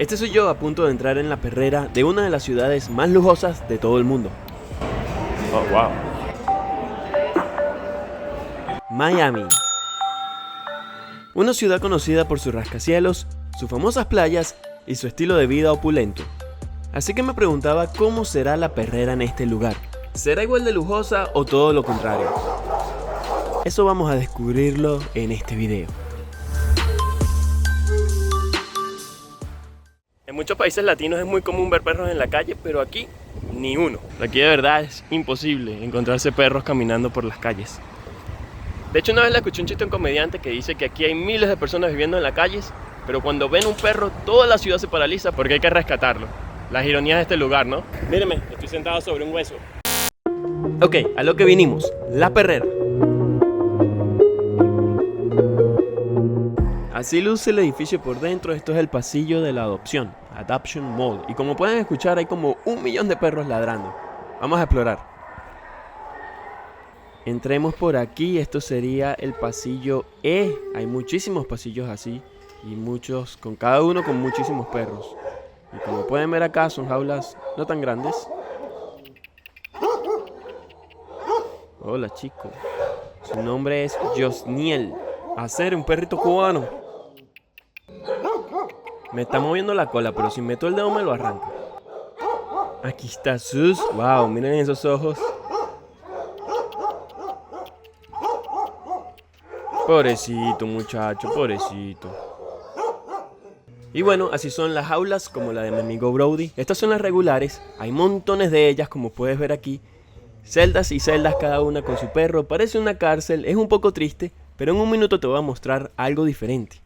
Este soy yo a punto de entrar en la perrera de una de las ciudades más lujosas de todo el mundo. Oh, wow. Miami. Una ciudad conocida por sus rascacielos, sus famosas playas y su estilo de vida opulento. Así que me preguntaba cómo será la perrera en este lugar. ¿Será igual de lujosa o todo lo contrario? Eso vamos a descubrirlo en este video. En muchos países latinos es muy común ver perros en la calle, pero aquí ni uno. Aquí de verdad es imposible encontrarse perros caminando por las calles. De hecho, una vez le escuché un chiste a un comediante que dice que aquí hay miles de personas viviendo en las calles, pero cuando ven un perro, toda la ciudad se paraliza porque hay que rescatarlo. Las ironías de este lugar, ¿no? Míreme, estoy sentado sobre un hueso. Ok, a lo que vinimos, la perrera. Así luce el edificio por dentro. Esto es el pasillo de la adopción, Adoption Mall. Y como pueden escuchar, hay como 1 millón de perros ladrando. Vamos a explorar. Entremos por aquí, esto sería el pasillo E. Hay muchísimos pasillos así y muchos, con cada uno con muchísimos perros. Y como pueden ver acá, son jaulas no tan grandes. Hola, chico. Su nombre es Josniel. Hacer un perrito cubano. Me está moviendo la cola, pero si meto el dedo me lo arranca. Aquí está Sus. Wow, miren esos ojos. Pobrecito muchacho, pobrecito. Y bueno, así son las jaulas como la de mi amigo Brody. Estas son las regulares, hay montones de ellas como puedes ver aquí. Celdas y celdas cada una con su perro, parece una cárcel, es un poco triste, pero en un minuto te voy a mostrar algo diferente.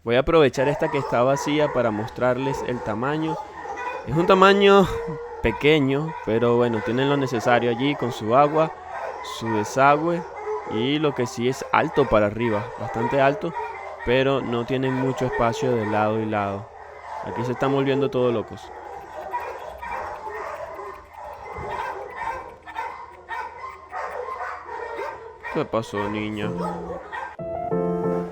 Voy a aprovechar esta que está vacía para mostrarles el tamaño. Es un tamaño pequeño, pero bueno, tienen lo necesario allí con su agua, su desagüe. Y lo que sí es alto para arriba, bastante alto, pero no tienen mucho espacio de lado y lado. Aquí se están volviendo todos locos. ¿Qué pasó, niña?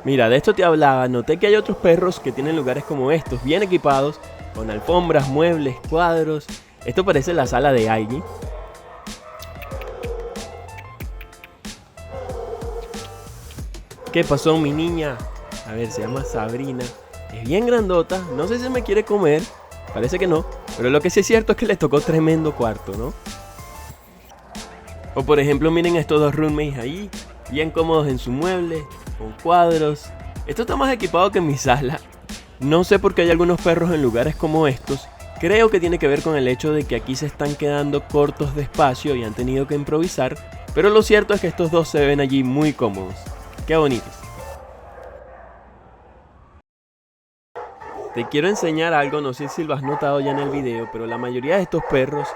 Mira, de esto te hablaba. Noté que hay otros perros que tienen lugares como estos, bien equipados, con alfombras, muebles, cuadros. Esto parece la sala de alguien. ¿Qué pasó, mi niña? A ver, se llama Sabrina. Es bien grandota, no sé si me quiere comer. Parece que no, pero lo que sí es cierto es que le tocó tremendo cuarto, ¿no? O por ejemplo, miren a estos dos roommates ahí, bien cómodos en su mueble, con cuadros. Esto está más equipado que en mi sala. No sé por qué hay algunos perros en lugares como estos. Creo que tiene que ver con el hecho de que aquí se están quedando cortos de espacio y han tenido que improvisar. Pero lo cierto es que estos dos se ven allí muy cómodos. Qué bonitos. Te quiero enseñar algo, no sé si lo has notado ya en el video, pero la mayoría de estos perros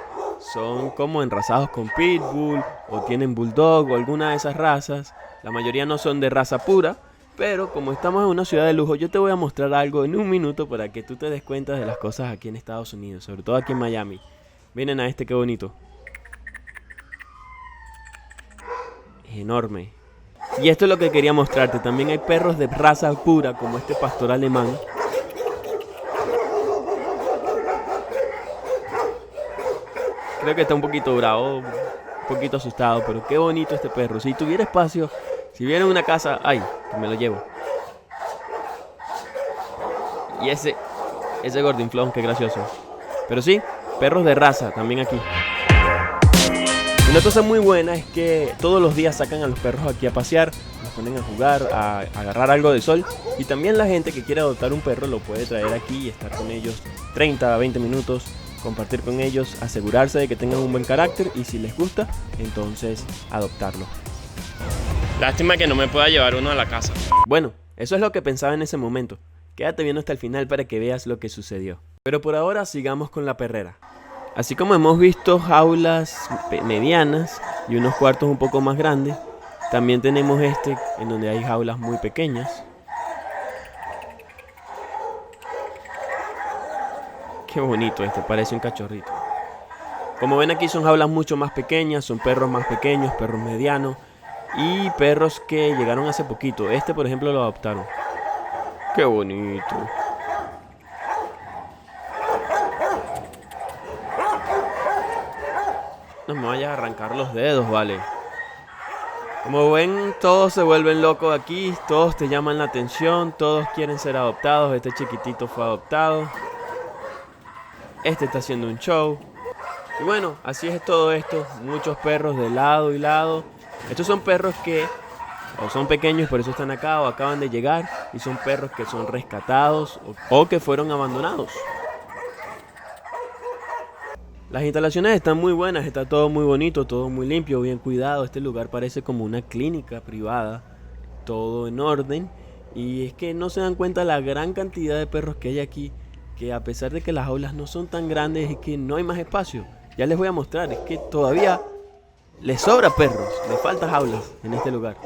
son como enrazados con pitbull o tienen bulldog o alguna de esas razas. La mayoría no son de raza pura, pero como estamos en una ciudad de lujo, yo te voy a mostrar algo en un minuto para que tú te des cuenta de las cosas aquí en Estados Unidos, sobre todo aquí en Miami. Miren a este, qué bonito. Es enorme. Y esto es lo que quería mostrarte. También hay perros de raza pura, como este pastor alemán. Creo que está un poquito bravo, un poquito asustado, pero qué bonito este perro. Si tuviera espacio, si viera una casa, ay, que me lo llevo. Y ese gordinflón, qué gracioso. Pero sí, perros de raza también aquí. Una cosa muy buena es que todos los días sacan a los perros aquí a pasear, los ponen a jugar, a agarrar algo de sol. Y también la gente que quiere adoptar un perro lo puede traer aquí y estar con ellos 30 a 20 minutos, compartir con ellos, asegurarse de que tengan un buen carácter y si les gusta, entonces adoptarlo. Lástima que no me pueda llevar uno a la casa. Bueno, eso es lo que pensaba en ese momento. Quédate viendo hasta el final para que veas lo que sucedió. Pero por ahora sigamos con la perrera. Así como hemos visto jaulas medianas y unos cuartos un poco más grandes, también tenemos este en donde hay jaulas muy pequeñas. Qué bonito este, parece un cachorrito. Como ven aquí son jaulas mucho más pequeñas, son perros más pequeños, perros medianos y perros que llegaron hace poquito. Este por ejemplo lo adoptaron. Qué bonito. No me vayas a arrancar los dedos, vale. Como ven, todos se vuelven locos aquí, todos te llaman la atención, todos quieren ser adoptados. Este chiquitito fue adoptado. Este está haciendo un show. Y bueno, así es todo esto. Muchos perros de lado y lado. Estos son perros que o son pequeños, por eso están acá, o acaban de llegar. Y son perros que son rescatados o que fueron abandonados. Las instalaciones están muy buenas, está todo muy bonito, todo muy limpio, bien cuidado. Este lugar parece como una clínica privada, todo en orden. Y es que no se dan cuenta la gran cantidad de perros que hay aquí, que a pesar de que las jaulas no son tan grandes, es que no hay más espacio. Ya les voy a mostrar, es que todavía les sobra perros, les falta jaulas en este lugar.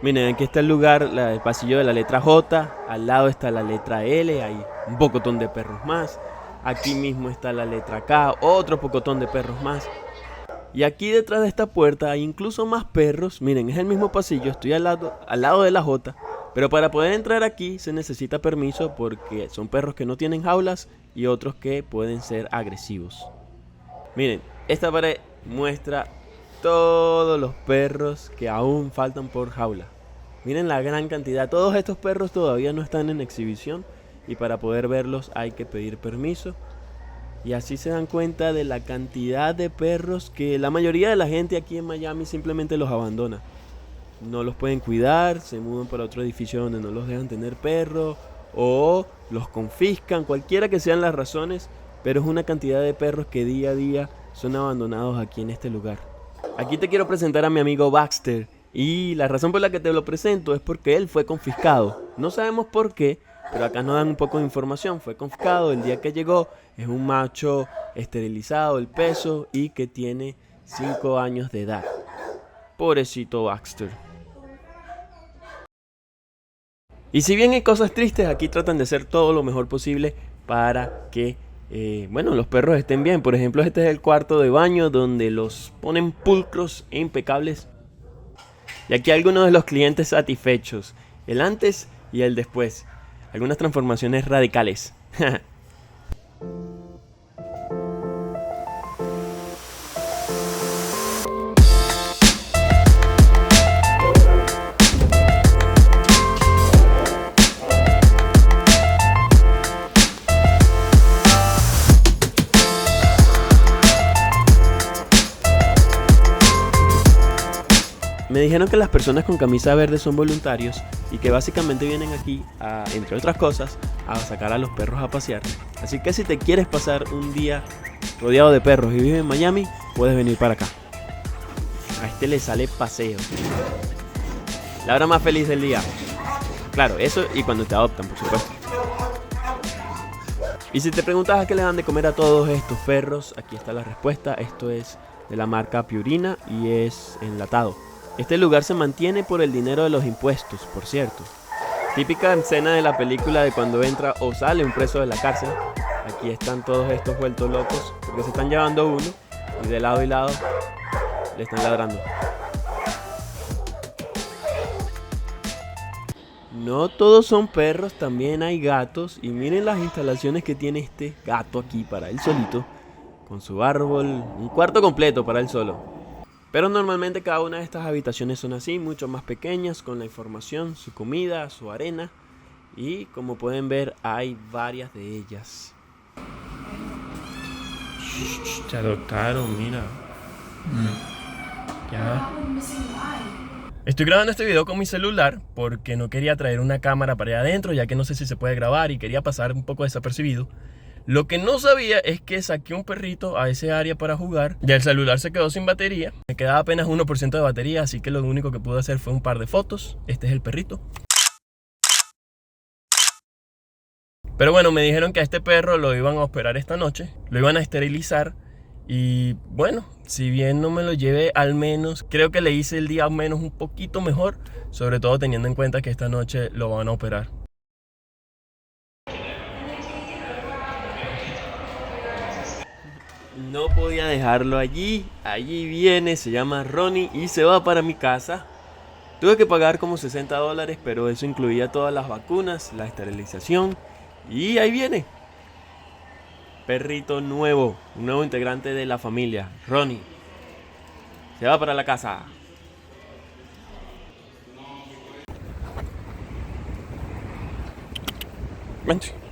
Miren, aquí está el lugar, el pasillo de la letra J, al lado está la letra L, hay un pocotón de perros más. Aquí mismo está la letra K, otro pocotón de perros más. Y aquí detrás de esta puerta hay incluso más perros. Miren, es el mismo pasillo, estoy al lado de la J. Pero para poder entrar aquí se necesita permiso porque son perros que no tienen jaulas y otros que pueden ser agresivos. Miren, esta pared muestra todos los perros que aún faltan por jaula. Miren la gran cantidad. Todos estos perros todavía no están en exhibición. Y para poder verlos hay que pedir permiso. Y así se dan cuenta de la cantidad de perros que la mayoría de la gente aquí en Miami simplemente los abandona. No los pueden cuidar, se mudan para otro edificio donde no los dejan tener perros, o los confiscan, cualquiera que sean las razones. Pero es una cantidad de perros que día a día son abandonados aquí en este lugar. Aquí te quiero presentar a mi amigo Baxter. Y la razón por la que te lo presento es porque él fue confiscado. No sabemos por qué, pero acá nos dan un poco de información. Fue confiscado el día que llegó. Es un macho esterilizado, el peso, y que tiene 5 años de edad. Pobrecito Baxter. Y si bien hay cosas tristes, aquí tratan de hacer todo lo mejor posible para que los perros estén bien. Por ejemplo, este es el cuarto de baño donde los ponen pulcros e impecables. Y aquí algunos de los clientes satisfechos. El antes y el después. Algunas transformaciones radicales. Me dijeron que las personas con camisa verde son voluntarios y que básicamente vienen aquí a, entre otras cosas, a sacar a los perros a pasear. Así que si te quieres pasar un día rodeado de perros y vives en Miami, puedes venir para acá. A este le sale paseo. La hora más feliz del día. Claro, eso y cuando te adoptan, por supuesto. Y si te preguntas a qué le dan de comer a todos estos perros, aquí está la respuesta. Esto es de la marca Purina y es enlatado. Este lugar se mantiene por el dinero de los impuestos, por cierto. Típica escena de la película de cuando entra o sale un preso de la cárcel. Aquí están todos estos vueltos locos porque se están llevando a uno y de lado y lado le están ladrando. No todos son perros, también hay gatos. Y miren las instalaciones que tiene este gato aquí para él solito. Con su árbol, un cuarto completo para él solo. Pero normalmente cada una de estas habitaciones son así, mucho más pequeñas, con la información, su comida, su arena. Y como pueden ver, hay varias de ellas. Te adoptaron, mira. Ya. Estoy grabando este video con mi celular porque no quería traer una cámara para allá adentro, ya que no sé si se puede grabar y quería pasar un poco desapercibido. Lo que no sabía es que saqué un perrito a ese área para jugar. Ya el celular se quedó sin batería. Me quedaba apenas 1% de batería, así que lo único que pude hacer fue un par de fotos. Este es el perrito. Pero bueno, me dijeron que a este perro lo iban a operar esta noche. Lo iban a esterilizar. Y bueno, si bien no me lo llevé, al menos creo que le hice el día al menos un poquito mejor. Sobre todo teniendo en cuenta que esta noche lo van a operar. No podía dejarlo allí. Allí viene, se llama Ronnie y se va para mi casa. Tuve que pagar como $60, pero eso incluía todas las vacunas, la esterilización. Y ahí viene. Perrito nuevo, un nuevo integrante de la familia, Ronnie. Se va para la casa. Vente.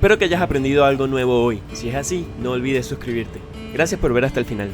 Espero que hayas aprendido algo nuevo hoy. Si es así, no olvides suscribirte. Gracias por ver hasta el final.